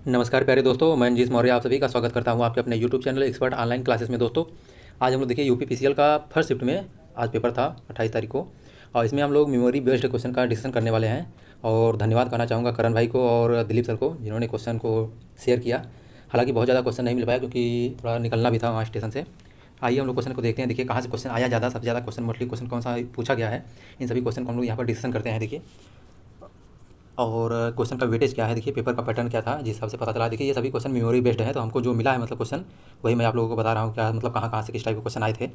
नमस्कार प्यारे दोस्तों, मैं रंजीत मौर्य आप सभी का स्वागत करता हूं आपके अपने YouTube channel expert online classes में। दोस्तों, आज हम लोग देखिए यूपीपीसीएल का फर्स्ट शिफ्ट में आज पेपर था 28 तारीख को, और इसमें हम लोग मेमोरी बेस्ड क्वेश्चन का डिस्कशन करने वाले हैं। और धन्यवाद करना चाहूँगा करण भाई को और दिलीप सर को, जिन्होंने क्वेश्चन को शेयर किया। हालांकि बहुत ज़्यादा क्वेश्चन नहीं मिल पाया क्योंकि थोड़ा निकलना भी था वहाँ स्टेशन से। आइए हम लोग क्वेश्चन को देखते हैं। देखिए कहाँ से क्वेश्चन आया ज़्यादा, सबसे ज़्यादा क्वेश्चन मोस्टली क्वेश्चन कौन सा पूछा गया है, इन सभी क्वेश्चन को हम लोग यहाँ पर डिस्कशन करते हैं। देखिए, और क्वेश्चन का वेटेज क्या है, देखिए पेपर का पैटर्न क्या था, जिस हिसाब से पता चला। देखिए ये सभी क्वेश्चन मेमोरी बेस्ड है, तो हमको जो मिला है मतलब क्वेश्चन, वही मैं आप लोगों को बता रहा हूँ क्या मतलब कहाँ कहाँ से किस टाइप के क्वेश्चन आए थे।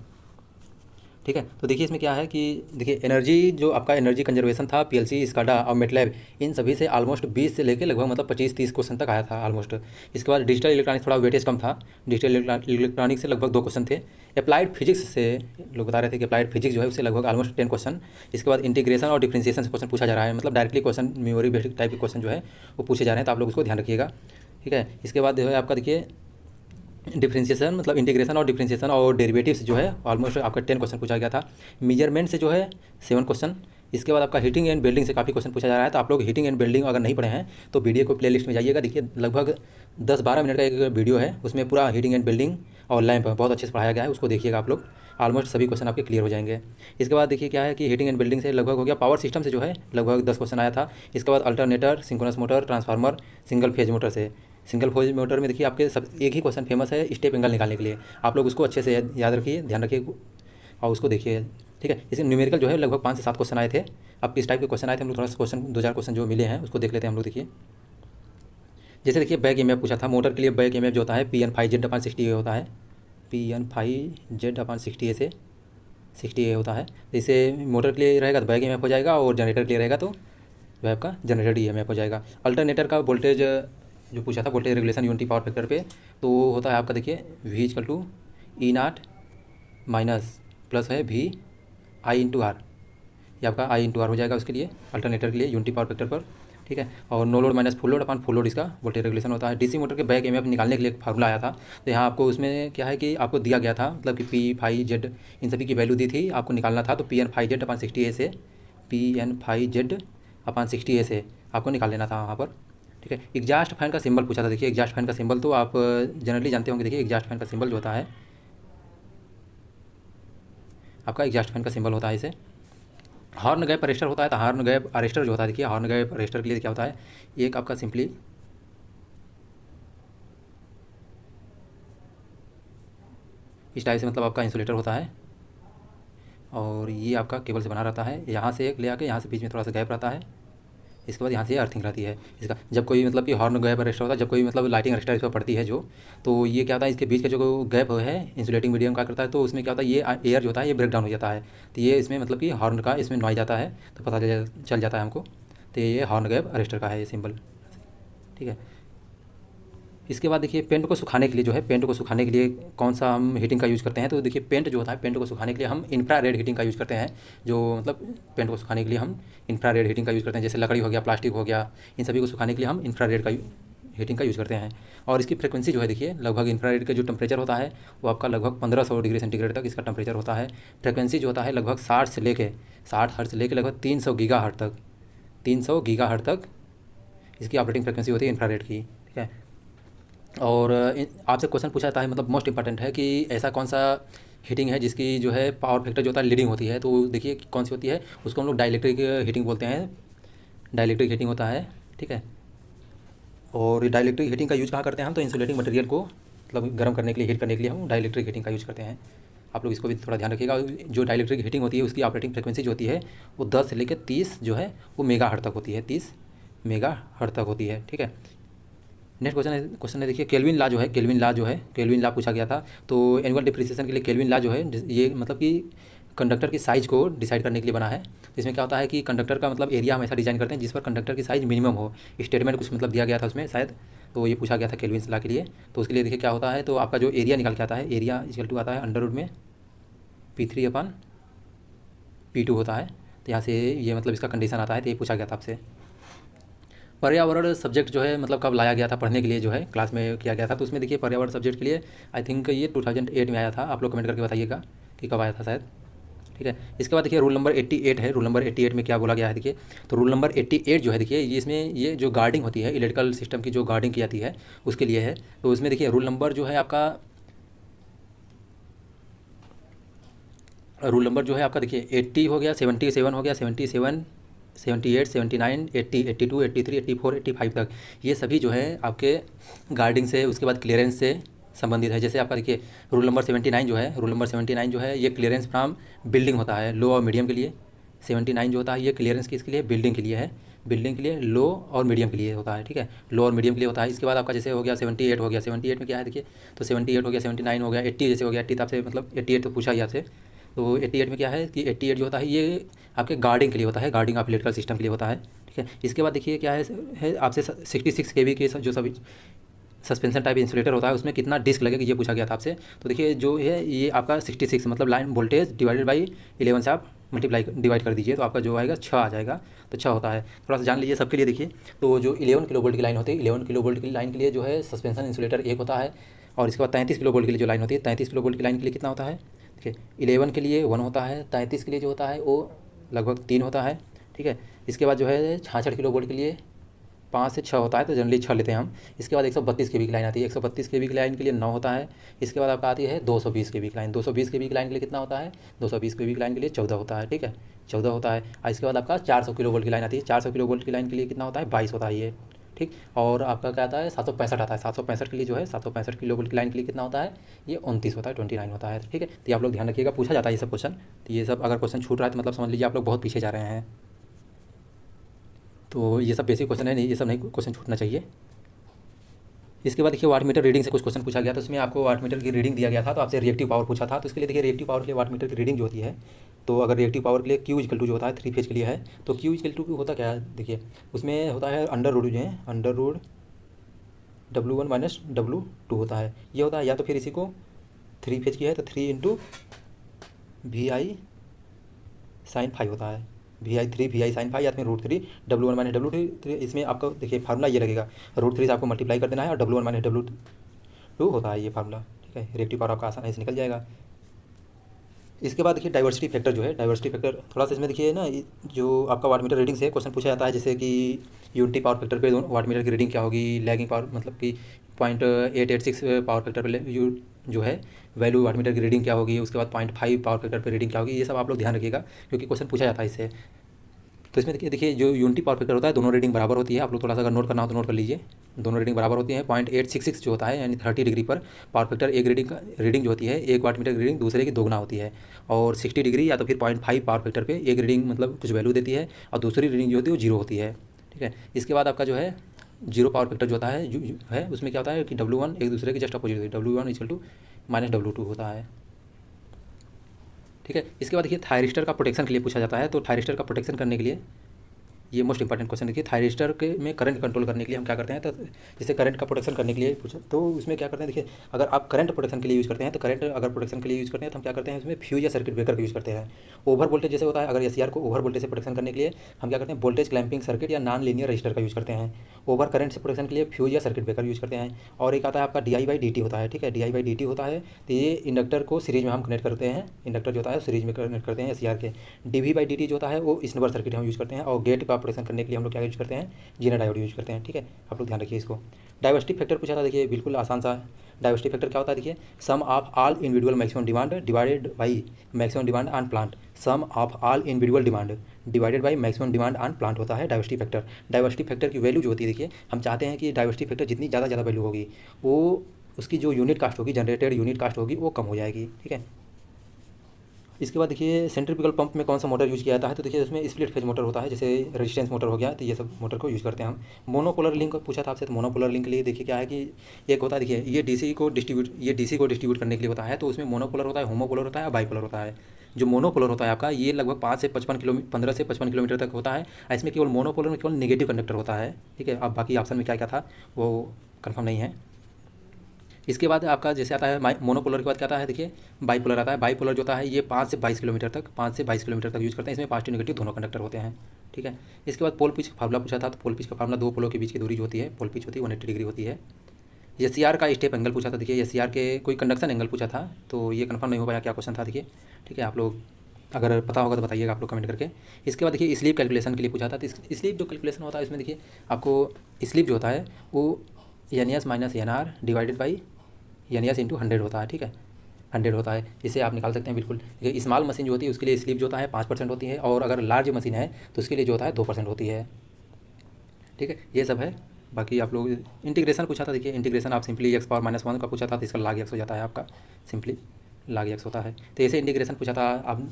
ठीक है, तो देखिए इसमें क्या है कि देखिए एनर्जी, जो आपका एनर्जी कंजर्वेशन था, पीएलसी, स्काडा और मेटलैब, इन सभी से ऑलमोस्ट 20 से लेकर लगभग मतलब 25-30 क्वेश्चन तक आया था ऑलमोस्ट। इसके बाद डिजिटल इलेक्ट्रॉनिक्स थोड़ा वेटेज कम था, डिजिटल इलेक्ट्रॉनिक्स से लगभग 2 क्वेश्चन थे। अप्लाइड फिजिक्स से लोग बता रहे थे कि अप्लाइड फिजिक्स जो है उससे लगभग ऑलमोस्ट 10 क्वेश्चन। इसके बाद इंटीग्रेशन और डिफ्रेंसिएशन से क्वेश्चन पूछा जा रहा है, मतलब directly question memory based type के क्वेश्चन जो है वो पूछे जा रहे हैं, तो आप लोग उसको ध्यान रखिएगा। ठीक है, इसके बाद जो है आपका देखिए डिफ्रेंशिएशन, मतलब इंटीग्रेशन और डिफ्रेंशिएशन और डेरिवेटिव्स जो है ऑलमोस्ट आपका 10 क्वेश्चन पूछा गया था। मेजरमेंट से जो है 7 क्वेश्चन। इसके बाद आपका हीटिंग एंड बिल्डिंग से काफ़ी क्वेश्चन पूछा जा रहा है, तो आप लोग हीटिंग एंड बिल्डिंग अगर नहीं पढ़े हैं तो वीडियो को प्लेलिस्ट में जाइएगा। देखिए लगभग 10-12 मिनट का एक वीडियो है, उसमें पूरा हीटिंग एंड बिल्डिंग और लैंप बहुत अच्छे से पढ़ाया गया है, उसको देखिएगा आप लोग। ऑलमोस्ट सभी क्वेश्चन आपके क्लियर हो जाएंगे। इसके बाद देखिए क्या है कि हीटिंग एंड बिल्डिंग से लगभग हो गया। पावर सिस्टम से जो है लगभग 10 क्वेश्चन आया था। इसके बाद alternator, synchronous motor, transformer, single phase motor से। सिंगल फेज मोटर में देखिए आपके सब एक ही क्वेश्चन फेमस है, स्टेप एंगल निकालने के लिए। आप लोग उसको अच्छे से याद रखिए, ध्यान रखिए और उसको देखिए। ठीक है, इसमें न्यूमेरिकल जो है लगभग 5 से 7 क्वेश्चन आए थे। अब किस टाइप के क्वेश्चन आए थे, हम लोग थोड़ा सा क्वेश्चन 2-4 क्वेश्चन जो मिले हैं उसको देख लेते हैं हम लोग। देखिए जैसे देखिए बैक ईएमएफ पूछा था। मोटर के लिए बैक ईएमएफ जो होता है Pn5Z/60A होता है। Pn5Z/60A से 60A होता है। जैसे मोटर के लिए रहेगा तो बैक ईएमएफ हो जाएगा, और जनरेटर के लिए रहेगा तो जो है आपका जनरेटर ईएमएफ हो जाएगा। अल्टरनेटर का वोल्टेज जो पूछा था, voltage regulation unity power factor पे, तो होता है आपका देखिए V=E0 माइनस प्लस है V I/R, ये आपका I/R हो जाएगा उसके लिए, अल्टरनेटर के लिए यूनिटी पावर फैक्टर पर। ठीक है, और no load minus full load अपन फुल लोड इसका वोल्टेज रेगुलेशन होता है। डीसी मोटर के बैक ईएमएफ निकालने के लिए एक फार्मूला आया था, तो यहाँ आपको उसमें क्या है कि आपको दिया गया था, मतलब कि P5Z इन सभी की वैल्यू दी थी, आपको निकालना था। तो Pn5Z/60A से Pn5Z/60A से आपको निकाल लेना था वहाँ पर। ठीक है, एग्जास्ट फैन का सिंबल पूछा था। देखिए एग्जास्ट फैन का सिंबल तो आप जनरली जानते होंगे। देखिए एग्जास्ट फैन का सिंबल जो होता है आपका, एग्जास्ट फैन का सिंबल होता है इसे। हॉर्न गैप अरेस्टर होता है, तो हॉर्न गैप अरेस्टर जो होता है, देखिए हॉर्न गैप अरेस्टर के लिए क्या होता है, एक आपका सिंपली इस टाइप से मतलब आपका इंसुलेटर होता है, और ये आपका केबल से बना रहता है। यहाँ से एक ले आके यहाँ से बीच में थोड़ा सा गैप रहता है, इसके बाद यहाँ से अर्थिंग रहती है इसका। जब कोई मतलब कि हॉर्न गैप अरेस्टर होता है, जब कोई मतलब लाइटिंग अरेस्टर इस पर पड़ती है जो, तो ये क्या होता है, इसके बीच का जो गैप है इंसुलेटिंग मीडियम का करता है, तो उसमें क्या होता है, ये एयर जो होता है ये ब्रेक डाउन हो जाता है। तो ये इसमें मतलब कि हॉर्न का इसमें नॉइज आता है, तो पता चल जाता है हमको। तो ये हॉर्न गैप अरेस्टर का है ये सिंबल। ठीक है, इसके बाद देखिए पेंट को सुखाने के लिए जो है, पेंट को सुखाने के लिए कौन सा हम हीटिंग का यूज़ करते हैं, तो देखिए पेंट जो होता है, पेंट को सुखाने के लिए हम इंफ्रारेड हीटिंग का यूज़ करते हैं। जो मतलब पेंट को सुखाने के लिए हम इंफ्रारेड हीटिंग का यूज़ करते हैं, जैसे लकड़ी हो गया, प्लास्टिक हो गया, इन सभी को सुखाने के लिए हम इंफ्रारेड का हीटिंग का यूज़ करते हैं। और इसकी फ्रिक्वेंसी जो है देखिए, लगभग इंफ्रारेड का जो टेम्परेचर होता है वो आपका लगभग 1500 डिग्री सेंटीग्रेड तक इसका टेम्परेचर होता है। फ्रिक्वेंसी जो होता है लगभग 60 हर्ट्ज से लेकर लगभग 300 गीगाहर्ट्ज तक, 300 गीगाहर्ट्ज तक इसकी ऑपरेटिंग फ्रिक्वेंसी होती है इंफ्रारेड की। ठीक है, और आपसे क्वेश्चन पूछा जाता है, मतलब मोस्ट इंपॉर्टेंट है कि ऐसा कौन सा हीटिंग है जिसकी जो है पावर फैक्टर जो होता है लीडिंग होती है, तो देखिए कौन सी होती है, उसको हम लोग डाइलेक्ट्रिक हीटिंग बोलते हैं। डाइलेक्ट्रिक हीटिंग होता है। ठीक है, और डाइलेक्ट्रिक हीटिंग का यूज़ कहाँ करते हैं हम, तो इंसुलेटिंग मटेरियल को मतलब गर्म करने के लिए, हीट करने के लिए हम डाइलेक्ट्रिक हीटिंग का यूज़ करते हैं। आप लोग इसको भी थोड़ा ध्यान रखिएगा। जो डाइलेक्ट्रिक हीटिंग होती है उसकी ऑपरेटिंग फ्रिक्वेंसी जो होती है वो 10 से लेकर 30 जो है वो मेगाहर्ट्ज तक होती है, 30 मेगाहर्ट्ज तक होती है। ठीक है, नेक्स्ट क्वेश्चन है देखिए केल्विन लॉ जो है, केल्विन लॉ पूछा गया था। तो एनुअल डिप्रिसिएशन के लिए केल्विन लॉ जो है ये मतलब कि कंडक्टर की साइज़ को डिसाइड करने के लिए बना है। तो इसमें क्या होता है कि कंडक्टर का मतलब एरिया हम ऐसा डिजाइन करते हैं जिस पर कंडक्टर की साइज़ मिनिमम हो। स्टेटमेंट कुछ मतलब दिया गया था उसमें शायद, तो ये पूछा गया था केल्विन लॉ के लिए। तो उसके लिए देखिए क्या होता है, तो आपका जो एरिया निकल के आता है, एरिया इक्वल टू आता है अंडर रूट में P3/P2 होता है। तो यहाँ से ये मतलब इसका कंडीशन आता है, तो ये पूछा गया था आपसे। पर्यावरण सब्जेक्ट जो है मतलब कब लाया गया था पढ़ने के लिए, जो है क्लास में किया गया था, तो उसमें देखिए पर्यावरण सब्जेक्ट के लिए आई थिंक ये 2008 में आया था। आप लोग कमेंट करके बताइएगा कि कब आया था शायद। ठीक है। इसके बाद देखिए रूल नंबर 88 है। रूल नंबर 88 में क्या बोला गया है देखिए, तो रूल नंबर 88 जो है देखिए, ये इसमें ये जो गार्डिंग होती है, इलेक्ट्रिकल सिस्टम की जो गार्डिंग की जाती है उसके लिए है। तो उसमें देखिए रूल नंबर जो है आपका, रूल नंबर जो है आपका देखिए 80 हो गया, 77 हो गया, 77, 78, 79, 80, 82, 83, 84, 85 तक, ये सभी जो है आपके गार्डिंग से, उसके बाद क्लियरेंस से संबंधित है। जैसे आपका देखिए रूल नंबर 79 जो है, रूल नंबर 79 जो है ये क्लियरेंस फ्रॉम बिल्डिंग होता है, लो और मीडियम के लिए। 79 जो होता है ये क्लियरेंस किसके लिए, बिल्डिंग के लिए है, बिल्डिंग के लिए, लो और मीडियम के लिए होता है, ठीक है, लो और मीडियम के लिए होता है। इसके बाद आपका जैसे हो गया 78 हो गया, 78 में क्या है देखिए, तो 78 हो गया, 79 हो गया, 80 जैसे हो गया, 80 आपसे मतलब 88 तो पूछा ही आपसे, तो 88 में क्या है कि 88 जो होता है ये आपके गार्डिंग के लिए होता है, गार्डिंग ऑफ इलेक्ट्रिकल सिस्टम के लिए होता है, ठीक है। इसके बाद देखिए क्या है आपसे 66 kV के जो सभी सस्पेंशन टाइप इंसुलेटर होता है उसमें कितना डिस्क लगेगा ये पूछा गया था आपसे। तो देखिए जो है ये आपका 66 मतलब लाइन वोल्टेज डिवाइडेड बाई 11 से आप मल्टीप्लाई डिवाइड कर दीजिए, तो आपका जो आएगा 6 आ जाएगा, तो 6 होता है। थोड़ा सा जान लीजिए सबके लिए देखिए, तो जो 11 किलो वोल्ट की लाइन होती है, 11 किलो वोल्ट की लाइन के लिए जो है सस्पेंशन इंसुलेटर एक होता है, और इसके बाद 33 किलो वोल्ट के लिए जो लाइन होती है, 33 किलो वोल्ट की लाइन के लिए कितना होता है देखिए, 11 के लिए 1 होता है, 33 के लिए जो होता है वो लगभग 3 होता है, ठीक है। इसके बाद जो है 66 किलो वोल्ट के लिए 5 से 6 होता है, तो जनरली 6 लेते हैं हम। इसके बाद 132 केवी की लाइन आती है, 132 केवी की लाइन के लिए 9 होता है। इसके बाद आपका आती है 220 केवी की लाइन, 220 केवी की लाइन के लिए कितना होता है, 220 केवी की लाइन के लिए 14 होता है, ठीक है, 14 होता है। और इसके बाद आपका 400 किलो वोल्ट की लाइन आती है, 400 किलो वोल्ट की लाइन के लिए कितना होता है, 22 होता है ये, ठीक। और आपका क्या आता है 765 आता है, 765 के लिए जो है 765 किलो वोल्ट की लाइन के लिए कितना होता है, ये 29 होता है, 29 होता है, ठीक है। तो ये आप लोग ध्यान रखिएगा, पूछा जाता है ये सब क्वेश्चन। तो ये सब अगर क्वेश्चन छूट रहा है तो मतलब समझ लीजिए आप लोग बहुत पीछे जा रहे हैं। तो ये सब बेसिक क्वेश्चन है, नहीं ये सब नहीं क्वेश्चन छूटना चाहिए। इसके बाद देखिए वाट मीटर रीडिंग से कुछ क्वेश्चन पूछा गया, तो उसमें आपको वाट मीटर की रीडिंग दिया गया था, तो आपसे रिएक्टिव पावर पूछा था। तो इसके लिए देखिए रिएक्टिव पावर के लिए वाट मीटर की रीडिंग जो होती है, तो अगर रिएक्टिव पावर के लिए Q इक्वल टू जो होता है 3 फेज के लिए है, तो Q इक्वल टू होता क्या है देखिए, उसमें होता है अंडर रूट जो है, under root W1 minus W2 होता है, ये होता है। या तो फिर इसी को 3 फेज की है तो 3 इंटू VI साइन 5 होता है, VI साइन 5, या फिर √3 W1 माइनस W2। इसमें आपको देखिए फार्मूला ये लगेगा, √3 से आपको मल्टीप्लाई कर देना है और W1 माइनस W2 होता है ये फार्मूला, ठीक है। रिएक्टिव पावर आपका आसानी से निकल जाएगा। इसके बाद देखिए डाइवर्सिटी फैक्टर जो है, डाइवर्सिटी फैक्टर थोड़ा सा इसमें देखिए ना, जो आपका वाट मीटर रीडिंग से क्वेश्चन पूछा जाता है, जैसे कि यूनिटी पावर फैक्टर पे वाट मीटर की रीडिंग क्या होगी, लैगिंग पावर मतलब कि 0.886 पावर फैक्टर पे जो है वैल्यू वाट मीटर की रीडिंग क्या होगी, उसके बाद 0.5 पावर फैक्टर पे रीडिंग क्या होगी, ये सब आप लोग ध्यान रखिएगा क्योंकि क्वेश्चन पूछा जाता है इससे। तो इसमें देखिए जो यूनिटी पावर फैक्टर होता है दोनों रीडिंग बराबर होती है, आप लोग थोड़ा सा अगर नोट करना हो तो नोट कर लीजिए, दोनों रीडिंग बराबर होती है। 0.866 जो होता है यानी 30 डिग्री पर पावर फैक्टर एक रीडिंग जो होती है, एक वाट मीटर की रीडिंग दूसरे की दोगुना होती है, और 60 डिग्री या तो फिर 0.5 पावर फैक्टर पे एक रीडिंग मतलब कुछ वैल्यू देती है और दूसरी रीडिंग जो होती है वो 0 होती है, ठीक है। इसके बाद आपका जो है 0 पावर फैक्टर जो होता है जो है उसमें क्या होता है कि W1 एक दूसरे के जस्ट अपोजिट होती है, W1 equal to minus W2 होता है, ठीक है। इसके बाद देखिए थायरिस्टर का प्रोटेक्शन के लिए पूछा जाता है, तो थायरिस्टर का प्रोटेक्शन करने के लिए ये मोस्ट इंपॉर्टेंट क्वेश्चन देखिए, थायरिस्टर के में करंट कंट्रोल करने के लिए हम क्या करते हैं, तो जैसे करंट का प्रोटेक्शन करने के लिए पूछा तो उसमें क्या करते हैं देखिए, अगर आप करंट प्रोटेक्शन के लिए यूज़ करते हैं तो करंट अगर प्रोटेक्शन के लिए यूज़ करते हैं तो हम क्या करते हैं उसमें फ्यूज या सर्किट ब्रेकर का यूज़ करते हैं। ओवर वोल्टेज जैसे होता है, अगर SCR को ओवर वोल्टेज से प्रोटेक्शन करने के लिए हम क्या करते हैं वोल्टेज क्लैंपिंग सर्किट या नॉन लीनियर रजिस्टर का यूज़ करते हैं। ओवर करंट से प्रोटेक्शन के लिए फ्यूज या सर्किट ब्रेकर यूज़ करते हैं। और एक आता है आपका DI/dt होता है, ठीक है, DI/dt होता है, तो ये इंडक्टर को सीरीज में हम कनेक्ट करते हैं, इंडक्टर जो होता है सीरीज में कनेक्ट करते हैं SCR के। DV/dt जो होता है वो इनवर्स सर्किट हम यूज़ करते हैं, और गेट का प्रोटेक्शन करने के लिए हम लोग क्या यूज़ करते हैं, जीना डायोड यूज़ करते हैं, ठीक है। आप लोग ध्यान रखिए इसको। डाइवर्सिटी फैक्टर पूछा था देखिए, बिल्कुल आसान सा। डाइवर्सिटी फैक्टर क्या होता है देखिए, sum of all individual maximum demand divided by maximum demand on plant, sum of all individual demand divided by maximum demand on plant होता है डाइवर्सिटी फैक्टर। डाइवर्सिटी फैक्टर की वैल्यू जो होती है देखिए, हम चाहते हैं कि डाइवर्सिटी फैक्टर जितनी ज़्यादा वैल्यू होगी वो उसकी जो यूनिट कास्ट होगी, जनरेटेड यूनिट कास्ट होगी वो कम हो जाएगी, ठीक है। इसके बाद देखिए सेंट्रीफ्यूगल पंप में कौन सा मोटर यूज़ किया जाता है, तो देखिए उसमें स्प्लिट फेज मोटर होता है, जैसे रेजिस्टेंस मोटर हो गया, तो ये सब मोटर को यूज़ करते हैं हम। मोनोपोलर लिंक पूछा था आपसे, तो मोनोपोलर लिंक के लिए देखिए क्या है कि एक होता है देखिए ये DC को डिस्ट्रीब्यूट करने के लिए होता है, तो उसमें मोनोपोलर होता है, होमोपोलर होता है और बाइपोलर होता है। जो मोनोपोलर होता है आपका ये लगभग 15 से 55 किलोमीटर तक होता है। इसमें केवल मोनोपोलर में केवल नेगेटिव कंडक्टर होता है, ठीक है। अब बाकी ऑप्शन में क्या क्या था वो कन्फर्म नहीं है। इसके बाद आपका जैसे आता है मोनोपोलर के बाद क्या आता है देखिए बाईपोलर आता है। बाईपोलर जो होता है ये 5 से 22 किलोमीटर तक यूज़ करते हैं, इसमें पॉजिटिव नेगेटिव दोनों कंडक्टर होते हैं, ठीक है। इसके बाद पोल पिच का फार्मूला पूछा था, तो पोल पिच का फार्मूला दो पोलों के बीच की दूरी जो होती है पोल पिच होती है 180 डिग्री होती है। SCR का स्टेप एंगल पूछा था देखिए, SCR के कोई कंडक्शन एंगल पूछा था, तो ये कन्फर्म नहीं हो पाया क्या क्वेश्चन था देखिए, ठीक है। आप लोग अगर पता होगा तो बताइएगा आप लोग कमेंट करके। इसके बाद देखिए स्लीप कैलकुलेशन के लिए पूछा था, तो स्लीप जो कैलकुलेशन होता है इसमें देखिए आपको स्लीप जो होता है वो N S minus N R divided by N S into 100 होता है, ठीक है, 100 होता है, इसे आप निकाल सकते हैं बिल्कुल। देखिए स्मॉल मशीन जो होती है उसके लिए स्लीप जो होता है 5% होती है, और अगर लार्ज मशीन है तो उसके लिए जो होता है 2% होती है, ठीक है, ये सब है। बाकी आप लोग इंटीग्रेशन पूछा था, देखिए इंटीग्रेशन आप सिंपली एक्स पावर माइनस 1 का पूछा था तो इसका लाग एक्स हो जाता है, आपका सिंपली लाग एक्स होता है। तो ऐसे इंटीग्रेशन पूछा था। आप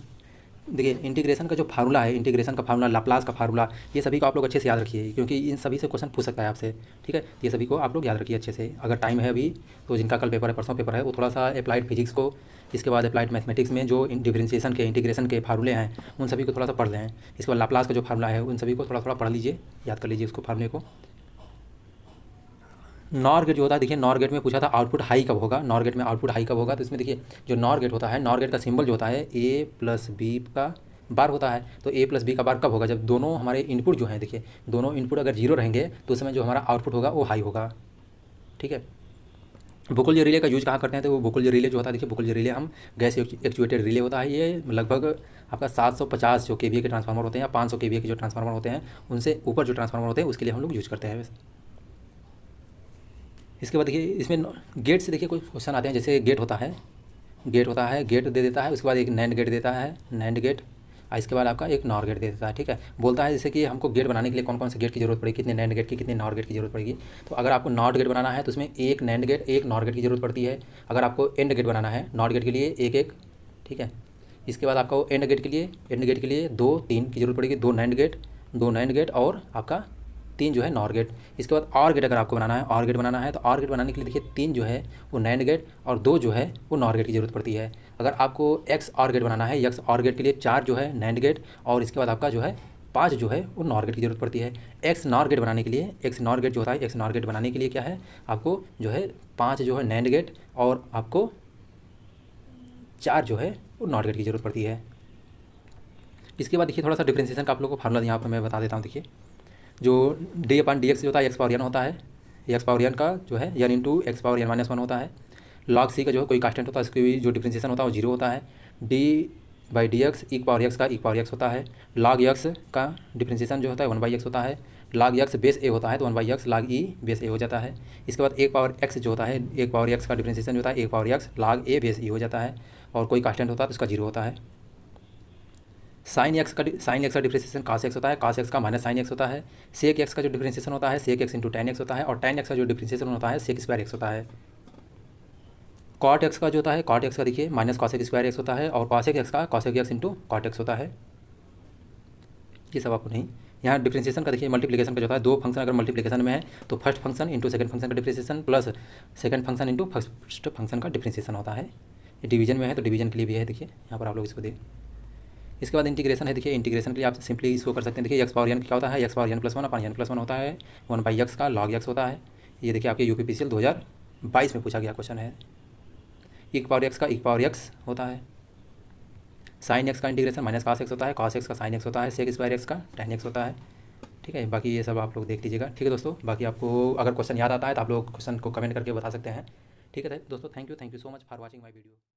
देखिए इंटीग्रेशन का जो फार्मूला है, इंटीग्रेशन का फार्मूला, लाप्लास का फार्मूला, ये सभी को आप लोग अच्छे से याद रखिए, क्योंकि इन सभी से क्वेश्चन पूछ सकता है आपसे, ठीक है। ये सभी को आप लोग याद रखिए अच्छे से। अगर टाइम है अभी तो जिनका कल पेपर है, परसों पेपर है, वो थोड़ा सा अप्लाइड फिजिक्स को, इसके बाद अप्लाइड मैथमेटिक्स में जो डिफरेंशिएशन के, इंटीग्रेशन के फार्मूले हैं उन सभी को थोड़ा सा पढ़ लें। इसके बाद लाप्लास का जो फार्मूला है उन सभी को थोड़ा थोड़ा पढ़ लीजिए, याद कर लीजिए उसको, फार्मूले को। नॉर गेट जो होता है, देखिए नॉर गेट में पूछा था आउटपुट हाई कब होगा, नॉर गेट में आउटपुट हाई कब होगा। तो इसमें देखिए जो नॉर गेट होता है, नॉर गेट का सिंबल जो होता है ए प्लस बी का बार होता है। तो ए प्लस बी का बार कब होगा, जब दोनों हमारे इनपुट जो हैं, देखिए दोनों इनपुट अगर जीरो रहेंगे तो उस समय जो हमारा आउटपुट होगा वो हाई होगा, ठीक है। बुकुल रिले का यूज कहाँ करते हैं, तो वो बुकुल रिले जो होता है, देखिए बुकुल रिले हम गैस एक्चुएटेड रिले होता है, ये लगभग आपका 750 जो केवीए के ट्रांसफार्मर होते हैं या 500 केवीए के जो ट्रांसफार्मर होते हैं उनसे ऊपर जो ट्रांसफार्मर होते हैं उसके लिए हम लोग यूज करते हैं। इसके बाद देखिए इसमें गेट से देखिए कोई क्वेश्चन आते हैं, जैसे गेट होता है, गेट होता है, गेट दे देता है, उसके बाद एक नैंड गेट देता है, नैंड गेट, और इसके बाद आपका एक नॉर गेट दे देता है, ठीक है। बोलता है जैसे कि हमको गेट बनाने के लिए कौन कौन से गेट की जरूरत पड़ेगी, कितने नैंड गेट की, कितने नॉर गेट की जरूरत पड़ेगी। तो अगर आपको नॉट गेट बनाना है तो उसमें एक नैंड गेट एक नॉर गेट की जरूरत पड़ती है। अगर आपको एंड गेट बनाना है, नॉट गेट के लिए एक एक, ठीक है। इसके बाद आपको एंड गेट के लिए, एंड गेट के लिए 2 3 की जरूरत पड़ेगी, 2 नैंड गेट, 2 नैंड गेट और आपका 3 जो है नॉर गेट। इसके बाद और गेट अगर आपको बनाना है, और गेट बनाना है तो और गेट बनाने के लिए देखिए 3 जो है वो नैंड गेट और 2 जो है वो नॉर गेट की ज़रूरत पड़ती है। अगर आपको एक्स और गेट बनाना है, एक्स और गेट के लिए 4 जो है नैंड गेट और इसके बाद आपका जो है 5 जो है वो नॉर गेट की ज़रूरत पड़ती है। एक्स नॉर गेट बनाने के लिए, एक्स नॉर गेट जो होता है, एक्स नॉर गेट बनाने के लिए क्या है, आपको जो है 5 जो है नैंड गेट और आपको 4 जो है वो नॉर गेट की ज़रूरत पड़ती है। इसके बाद देखिए थोड़ा सा डिफ्रेंशिएशन का आप लोगों को फार्मूला यहाँ पर मैं बता देता हूँ। देखिए जो डी अपन डी एक्स जो होता है एक्स पावर एन होता है, एक्स पावर एन का जो है N into x power N minus 1 होता है। लॉग सी का जो है कोई कांस्टेंट होता है, इसकी जो डिफ्रेंशिएशन होता है वो जीरो होता है। D by D x E power x का ई पावर एक्स होता है। लॉग एक्स का डिफ्रेंशिएशन जो होता है 1/x होता है। लॉग एक्स बेस ए होता है तो 1/x लॉग ई बेस ए हो जाता है। इसके बाद एक पावर एक्स जो होता है, एक पावर एक्स का डिफ्रेंशिएशन जो होता है एक पावर एक्स लॉग ए बेस ई हो जाता है, और कोई कांस्टेंट होता है तो उसका जीरो होता है। साइन एक्स का डिफ्रेंशिएशन कास एक्स होता है, कास एक्स का माइनस साइन एक्स होता है। सेक एक्स का जो डिफ्रेंशिएशन होता है sec x into tan x होता है, और टेन एक्स का जो डिफ्रेंशिएशन होता है सेक स्क्वायर एक्स होता है। कॉट एक्स का जो होता है, कॉट एक्स का देखिए माइनस कॉसेक स्क्वायर एक्स होता है, और कॉसेक एक्स का cosec x into cot x होता है। ये सब आपको नहीं, यहाँ डिफ्रेंशिएशन का देखिए मल्टीप्लिकेशन का जो होता है, 2 फंक्शन अगर मल्टीप्लिकेशन में है तो first function into second function का differentiation plus second function into first function का डिफ्रेंशिएशन होता है। ये डिवीजन में है तो डिवीजन के लिए भी है, देखिए यहाँ पर आप लोग इसको देख। इसके बाद इंटीग्रेशन है, देखिए इंटीग्रेशन के लिए आप सिंपली इसको कर सकते हैं। देखिए एक्स पावर एन क्या होता है, एक्स पावर एन प्लस 1 अपन एन प्लस 1 होता है 1/x का लॉग एक्स होता है। ये देखिए आपके यूपीपीसीएल 2022 में पूछा गया क्वेश्चन है। एक पावर एक्स का एक पावर एक्स होता है। साइन एक्स का इंटीग्रेशन माइनस कास एक्स होता है, कास एक्स का साइन एक्स होता है, सेक स्क्वायर एक्स का टेन एक्स होता है, ठीक है। बाकी ये सब आप लोग देख लीजिएगा, ठीक है दोस्तों। बाकी आपको अगर क्वेश्चन याद आता है तो आप लोग क्वेश्चन को कमेंट करके बता सकते हैं, ठीक है दोस्तों। Thank you so much for watching my video.